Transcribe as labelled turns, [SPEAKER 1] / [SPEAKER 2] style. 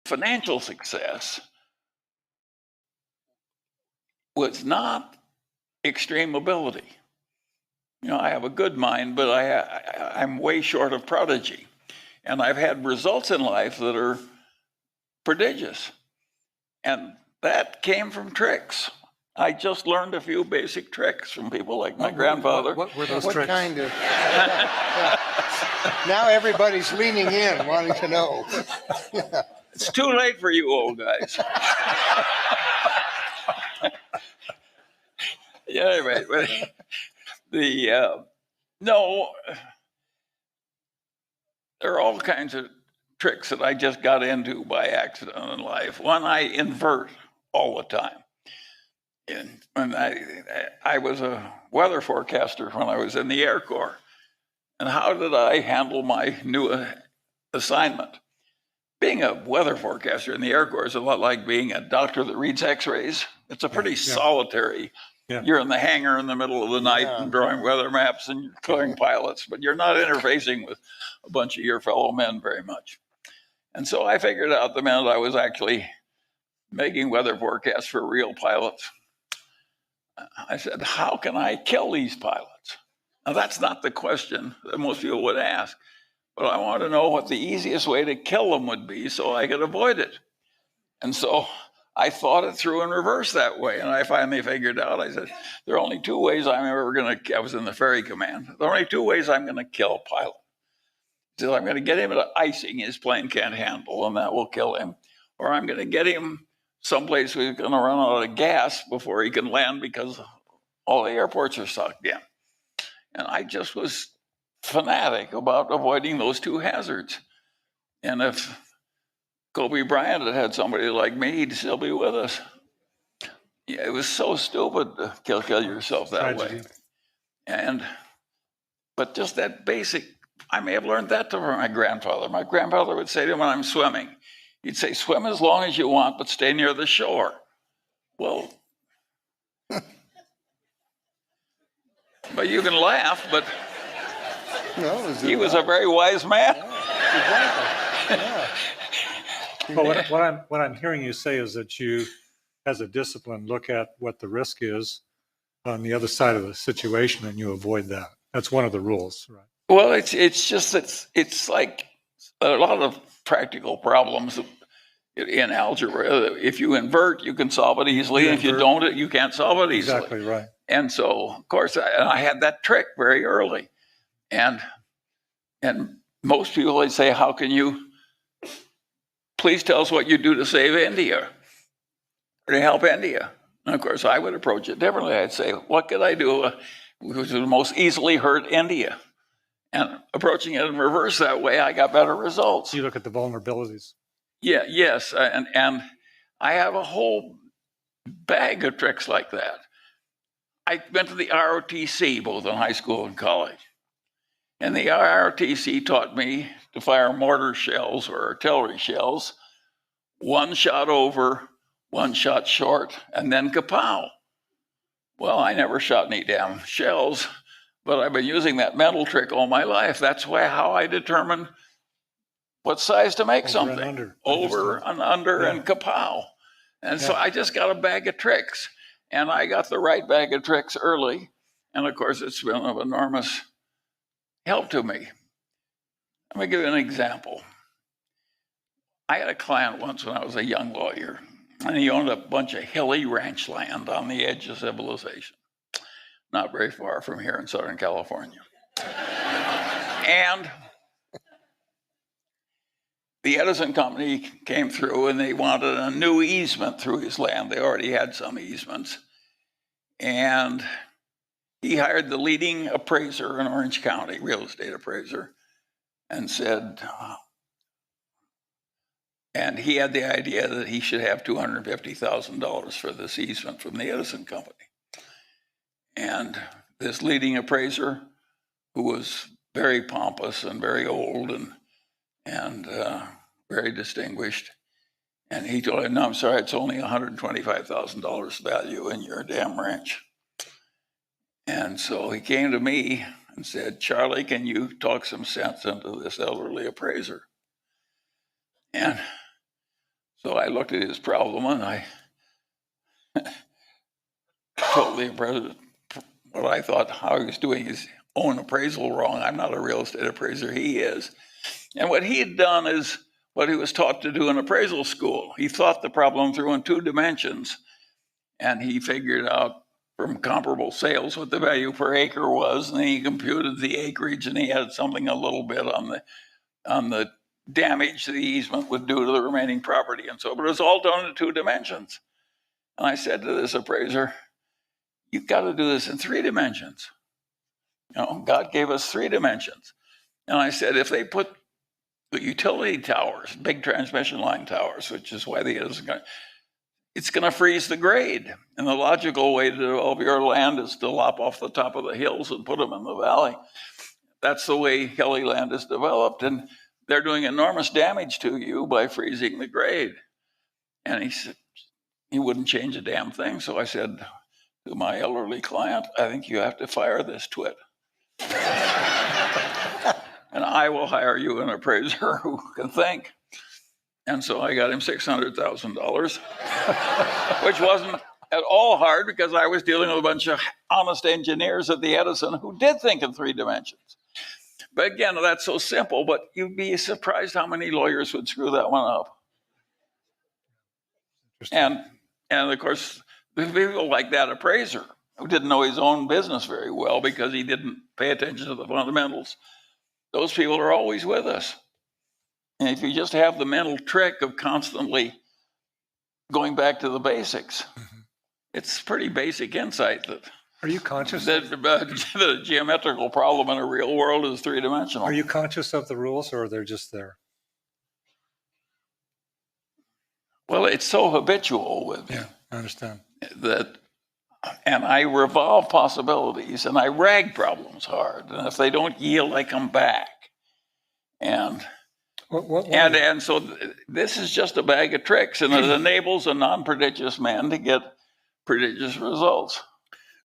[SPEAKER 1] financial success was not extreme ability. You know, I have a good mind, but I'm way short of prodigy. And I've had results in life that are prodigious. And that came from tricks. I just learned a few basic tricks from people like my grandfather.
[SPEAKER 2] What were those tricks?
[SPEAKER 3] Kind of? Now everybody's leaning in, wanting to know.
[SPEAKER 1] It's too late for you old guys. Yeah, anyway, no, there are all kinds of tricks that I just got into by accident in life. One, I invert all the time. And when I was a weather forecaster when I was in the Air Corps. And how did I handle my new assignment? Being a weather forecaster in the Air Corps is a lot like being a doctor that reads x-rays. It's a pretty solitary. Yeah. You're in the hangar in the middle of the night and drawing weather maps and you're clearing pilots, but you're not interfacing with a bunch of your fellow men very much. And so I figured out the minute I was actually making weather forecasts for real pilots, I said, how can I kill these pilots? Now, that's not the question that most people would ask, but I want to know what the easiest way to kill them would be so I could avoid it. And so I thought it through in reverse that way. And I finally figured out, I said, there are only two ways I'm ever going to, I was in the ferry command, there are only two ways I'm going to kill a pilot. So I'm going to get him to icing his plane can't handle, and that will kill him. Or I'm going to get him someplace where he's going to run out of gas before he can land because all the airports are sucked in. And I just was fanatic about avoiding those two hazards. And if Kobe Bryant had had somebody like me, he'd still be with us. Yeah, it was so stupid to kill yourself that way. But just that basic, I may have learned that from my grandfather. My grandfather would say to me when I'm swimming, he'd say, swim as long as you want, but stay near the shore. Well, but you can laugh, but no, he was a very wise man.
[SPEAKER 2] Yeah, exactly. Well, what I'm hearing you say is that you, as a discipline, look at what the risk is on the other side of the situation, and you avoid that. That's one of the rules, right?
[SPEAKER 1] Well, it's just it's like a lot of practical problems in algebra. If you invert, you can solve it easily. If you don't, you can't solve it easily.
[SPEAKER 2] Exactly right.
[SPEAKER 1] And so, of course, I had that trick very early. And most people, they say, how can you, please tell us what you do to save India, or to help India. And of course, I would approach it differently. I'd say, what could I do which would most easily hurt India? And approaching it in reverse that way, I got better results.
[SPEAKER 2] You look at the vulnerabilities.
[SPEAKER 1] Yeah, yes. And I have a whole bag of tricks like that. I went to the ROTC, both in high school and college. And the ROTC taught me to fire mortar shells or artillery shells, one shot over, one shot short, and then kapow. Well, I never shot any damn shells, but I've been using that mental trick all my life. That's how I determine what size to make something. Over and under and kapow. And so I just got a bag of tricks. And I got the right bag of tricks early. And of course, it's been of enormous help to me. Let me give you an example. I had a client once when I was a young lawyer, and he owned a bunch of hilly ranch land on the edge of civilization, not very far from here in Southern California. And the Edison Company came through and they wanted a new easement through his land. They already had some easements. And he hired the leading appraiser in Orange County, real estate appraiser, and said, and he had the idea that he should have $250,000 for this easement from the Edison Company. And this leading appraiser, who was very pompous and very old and very distinguished, and he told him, no, I'm sorry, it's only $125,000 value in your damn ranch. And so he came to me and said, Charlie, can you talk some sense into this elderly appraiser? And So I looked at his problem and I told the appraiser what I thought how he was doing his own appraisal wrong. I'm not a real estate appraiser, he is. And what he had done is what he was taught to do in appraisal school. He thought the problem through in 2 dimensions, and he figured out from comparable sales what the value per acre was, and then he computed the acreage, and he had something a little bit on the damage the easement would do to the remaining property and so, but it was all done in 2 dimensions. And I said to this appraiser, you've got to do this in 3 dimensions. You know, God gave us 3 dimensions. And I said, if they put the utility towers, big transmission line towers, which is why it's going to freeze the grade. And the logical way to develop your land is to lop off the top of the hills and put them in the valley. That's the way hilly land is developed. And they're doing enormous damage to you by freezing the grade. And he said, he wouldn't change a damn thing. So I said to my elderly client, I think you have to fire this twit. And I will hire you an appraiser who can think. And so I got him $600,000, which wasn't at all hard because I was dealing with a bunch of honest engineers at the Edison who did think in 3 dimensions. But again, that's so simple, but you'd be surprised how many lawyers would screw that one up. And of course, the people like that appraiser who didn't know his own business very well because he didn't pay attention to the fundamentals, those people are always with us. And if you just have the mental trick of constantly going back to the basics, it's pretty basic insight that
[SPEAKER 2] Are you conscious?
[SPEAKER 1] that the geometrical problem in a real world is 3-dimensional.
[SPEAKER 2] Are you conscious of the rules, or they're just there?
[SPEAKER 1] Well, it's so habitual with me.
[SPEAKER 2] Yeah, I understand.
[SPEAKER 1] And I revolve possibilities and I rag problems hard. And if they don't yield, I come back. And so this is just a bag of tricks, and it enables a non-prodigious man to get prodigious results.